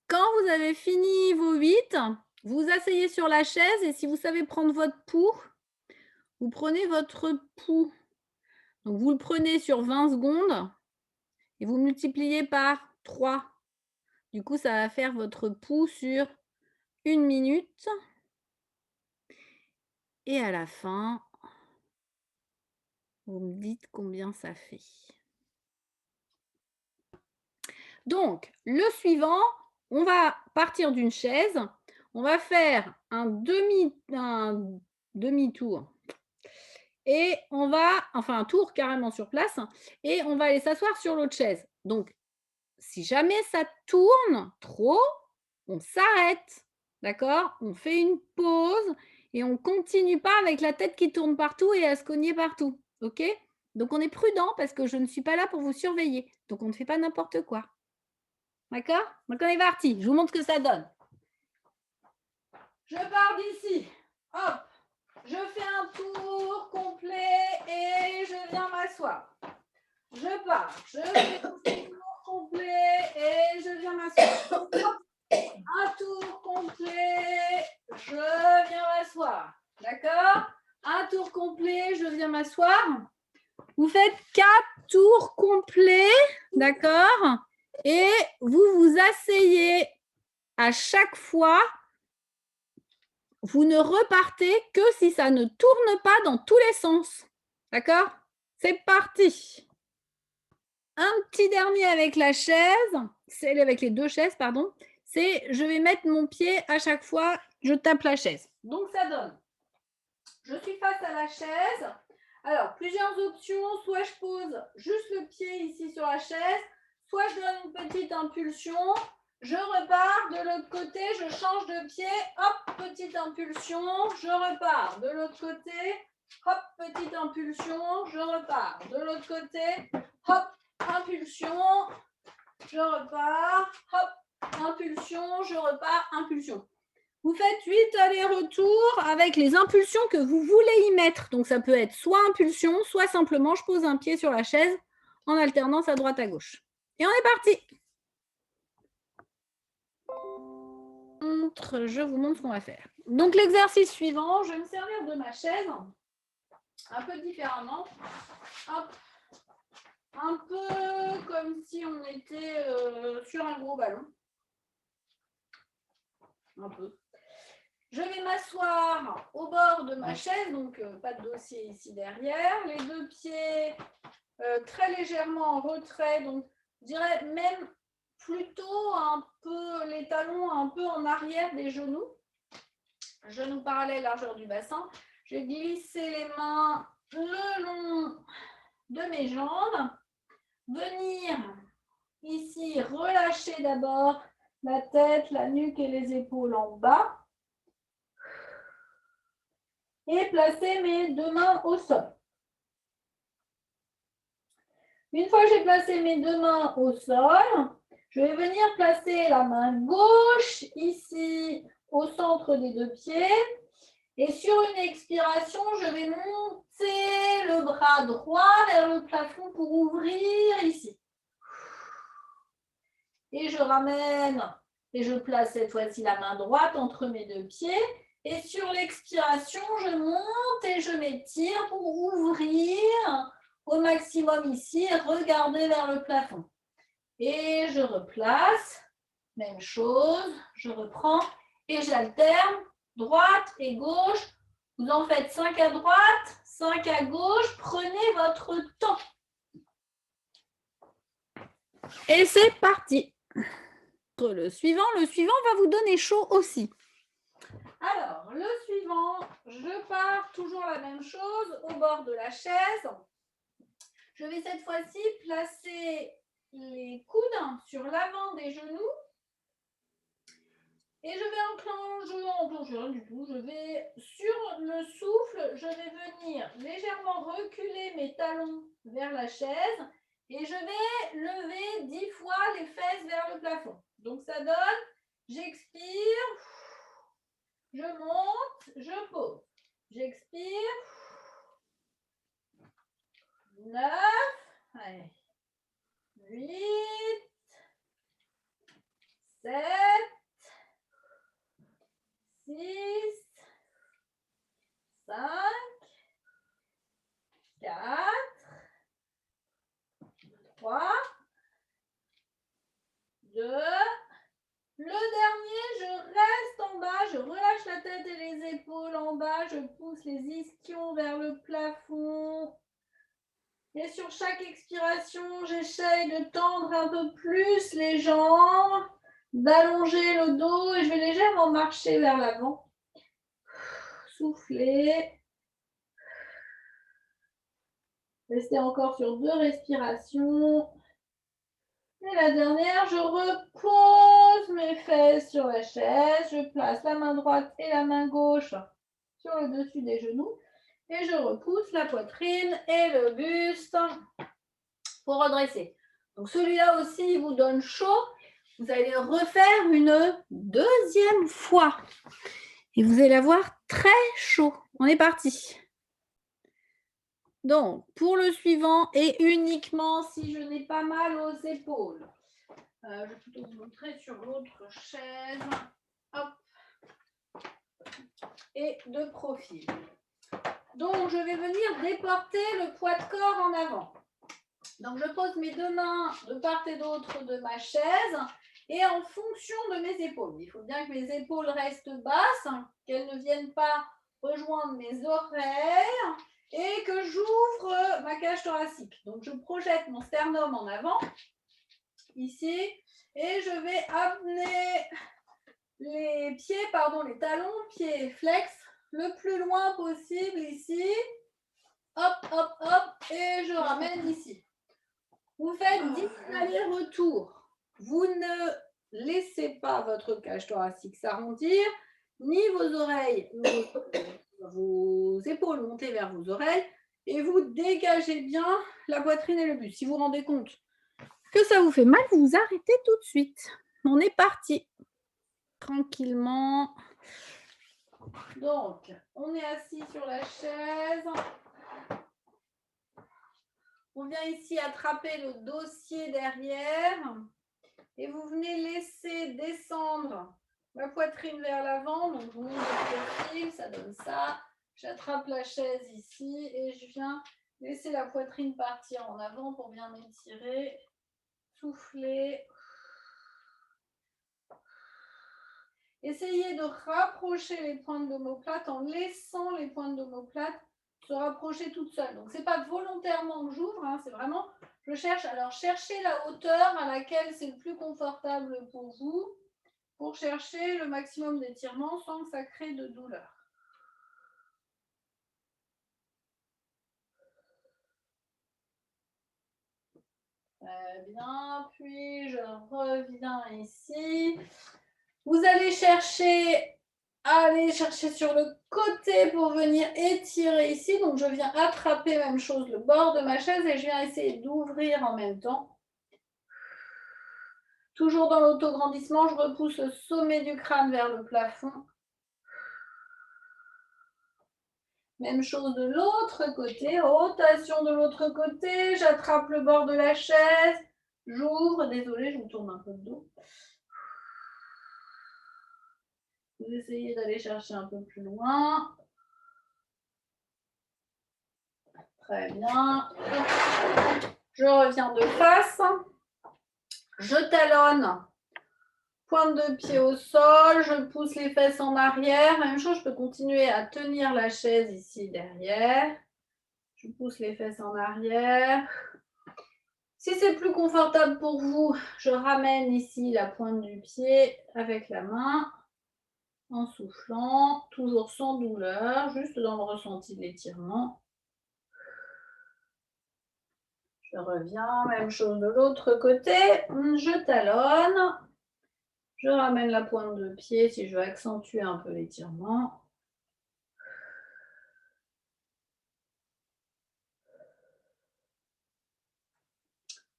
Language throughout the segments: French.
Quand vous avez fini vos 8, vous vous asseyez sur la chaise et si vous savez prendre votre pouls, vous prenez votre pouls. Donc vous le prenez sur 20 secondes et vous multipliez par 3. Du coup, ça va faire votre pouls sur 1 minute et à la fin, vous me dites combien ça fait. Donc, le suivant, on va partir d'une chaise, on va faire un demi-tour et on va enfin un tour carrément sur place et on va aller s'asseoir sur l'autre chaise. Donc, si jamais ça tourne trop, on s'arrête, d'accord? On fait une pause et on continue pas avec la tête qui tourne partout et à se cogner partout, OK? Donc on est prudent parce que je ne suis pas là pour vous surveiller. Donc on ne fait pas n'importe quoi. D'accord? Donc on est parti. Je vous montre ce que ça donne. Je pars d'ici. Hop. Je fais un tour complet et je viens m'asseoir. Je pars. Je fais un tour complet et je viens m'asseoir. Un tour complet, je viens m'asseoir. D'accord? Un tour complet, je viens m'asseoir. Vous faites 4 tours complets, d'accord? Et vous vous asseyez à chaque fois. Vous ne repartez que si ça ne tourne pas dans tous les sens. D'accord? C'est parti. Un petit dernier avec la chaise, c'est avec les 2 chaises, pardon. C'est je vais mettre mon pied à chaque fois, je tape la chaise. Donc ça donne, je suis face à la chaise. Alors, plusieurs options, soit je pose juste le pied ici sur la chaise, soit je donne une petite impulsion, je repars de l'autre côté, je change de pied, hop, petite impulsion, je repars de l'autre côté, hop, petite impulsion, je repars de l'autre côté, hop, impulsion, je repars, hop, impulsion, je repars, impulsion. Vous faites 8 allers-retours avec les impulsions que vous voulez y mettre. Donc, ça peut être soit impulsion, soit simplement je pose un pied sur la chaise en alternance à droite à gauche. Et on est parti. Je vous montre ce qu'on va faire. Donc, l'exercice suivant, je vais me servir de ma chaise un peu différemment. Hop. Un peu comme si on était sur un gros ballon. Un peu. Je vais m'asseoir au bord de ma chaise, donc pas de dossier ici derrière. Les 2 pieds très légèrement en retrait, donc je dirais même plutôt un peu les talons un peu en arrière des genoux. Genoux parallèles, largeur du bassin. Je vais glisser les mains le long de mes jambes. Venir ici relâcher d'abord la tête, la nuque et les épaules en bas. Et placer mes 2 mains au sol. Une fois que j'ai placé mes 2 mains au sol, je vais venir placer la main gauche ici au centre des 2 pieds. Et sur une expiration, je vais monter le bras droit vers le plafond pour ouvrir ici. Et je ramène et je place cette fois-ci la main droite entre mes 2 pieds. Et sur l'expiration, je monte et je m'étire pour ouvrir au maximum ici et regarder vers le plafond. Et je replace, même chose, je reprends et j'alterne droite et gauche. Vous en faites 5 à droite, 5 à gauche, prenez votre temps. Et c'est parti. Le suivant va vous donner chaud aussi. Alors, le suivant, je pars toujours la même chose au bord de la chaise. Je vais cette fois-ci placer les coudes sur l'avant des genoux. Et je vais enclencher rien du tout. Je vais, sur le souffle, je vais venir légèrement reculer mes talons vers la chaise et je vais lever 10 fois les fesses vers le plafond. Donc ça donne, j'expire, je monte, je pose. J'expire. 9, 8, 7, 6, 5, 4, 3, 2. Le dernier, je reste en bas, je relâche la tête et les épaules en bas, je pousse les ischions vers le plafond. Et sur chaque expiration, j'essaye de tendre un peu plus les jambes, d'allonger le dos et je vais légèrement marcher vers l'avant. Souffler. Restez encore sur 2 respirations. Et la dernière, je repose mes fesses sur la chaise. Je place la main droite et la main gauche sur le dessus des genoux. Et je repousse la poitrine et le buste pour redresser. Donc celui-là aussi, il vous donne chaud. Vous allez le refaire une deuxième fois. Et vous allez avoir très chaud. On est parti. Donc, pour le suivant, et uniquement si je n'ai pas mal aux épaules. Je vais plutôt vous montrer sur l'autre chaise. Hop. Et de profil. Donc, je vais venir déporter le poids de corps en avant. Donc, je pose mes deux mains de part et d'autre de ma chaise et en fonction de mes épaules. Il faut bien que mes épaules restent basses, qu'elles ne viennent pas rejoindre mes oreilles et que j'ouvre ma cage thoracique. Donc, je projette mon sternum en avant, ici, et je vais amener les pieds, les talons, pieds flex, le plus loin possible ici. Hop, hop, hop, et je ramène ici. Vous faites 10 allers-retours. Vous ne laissez pas votre cage thoracique s'arrondir, ni vos oreilles, vos épaules monter vers vos oreilles, et vous dégagez bien la poitrine et le buste. Si vous vous rendez compte que ça vous fait mal, vous vous arrêtez tout de suite. On est parti. Tranquillement. Donc, on est assis sur la chaise. On vient ici attraper le dossier derrière et vous venez laisser descendre ma poitrine vers l'avant. Donc, je monte le profil, ça donne ça. J'attrape la chaise ici et je viens laisser la poitrine partir en avant pour bien étirer. Souffler. Essayez de rapprocher les pointes d'omoplate en laissant les pointes d'omoplate se rapprocher toutes seules. Donc, ce n'est pas volontairement que j'ouvre, hein, c'est vraiment, je cherche. Alors, cherchez la hauteur à laquelle c'est le plus confortable pour vous, pour chercher le maximum d'étirement sans que ça crée de douleur. Très bien, puis je reviens ici. Vous allez chercher sur le côté pour venir étirer ici. Donc, je viens attraper, même chose, le bord de ma chaise et je viens essayer d'ouvrir en même temps. Toujours dans l'autograndissement, je repousse le sommet du crâne vers le plafond. Même chose de l'autre côté, rotation de l'autre côté, j'attrape le bord de la chaise, j'ouvre, désolée, je vous tourne un peu le dos. Vous essayez d'aller chercher un peu plus loin. Très bien. Je reviens de face. Je talonne. Pointe de pied au sol. Je pousse les fesses en arrière. Même chose, je peux continuer à tenir la chaise ici derrière. Je pousse les fesses en arrière. Si c'est plus confortable pour vous, je ramène ici la pointe du pied avec la main en soufflant, toujours sans douleur, juste dans le ressenti de l'étirement. Je reviens, même chose de l'autre côté, je talonne, je ramène la pointe de pied si je veux accentuer un peu l'étirement.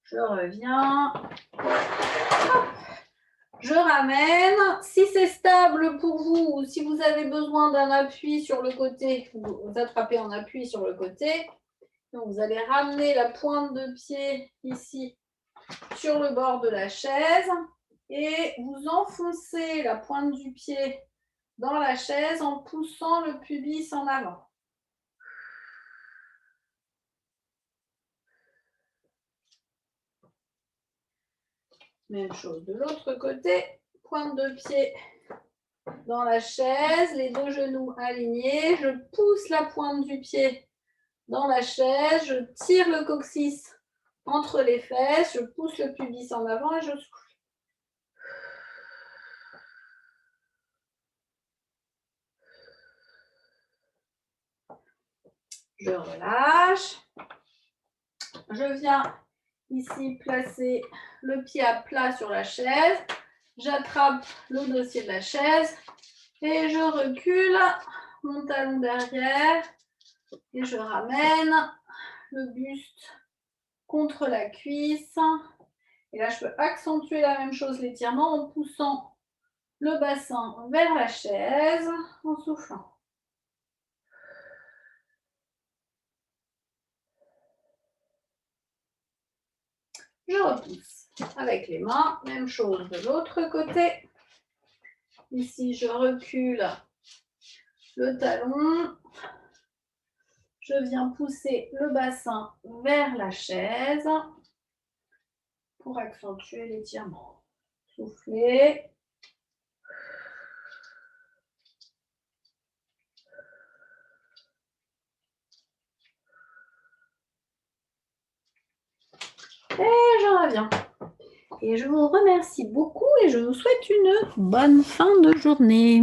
Je reviens, je ramène. Si c'est stable pour vous ou si vous avez besoin d'un appui sur le côté, vous attrapez en appui sur le côté. Donc, vous allez ramener la pointe de pied ici sur le bord de la chaise et vous enfoncez la pointe du pied dans la chaise en poussant le pubis en avant. Même chose de l'autre côté, pointe de pied dans la chaise, les deux genoux alignés, je pousse la pointe du pied dans la chaise, je tire le coccyx entre les fesses, je pousse le pubis en avant et je souffle. Je relâche. Je viens ici placer le pied à plat sur la chaise. J'attrape le dossier de la chaise et je recule mon talon derrière et je ramène le buste contre la cuisse. Et là, je peux accentuer la même chose, l'étirement, en poussant le bassin vers la chaise, en soufflant. Je repousse avec les mains, même chose de l'autre côté. Ici, je recule le talon. Je viens pousser le bassin vers la chaise pour accentuer l'étirement. Soufflez. Et je reviens. Et je vous remercie beaucoup et je vous souhaite une bonne fin de journée.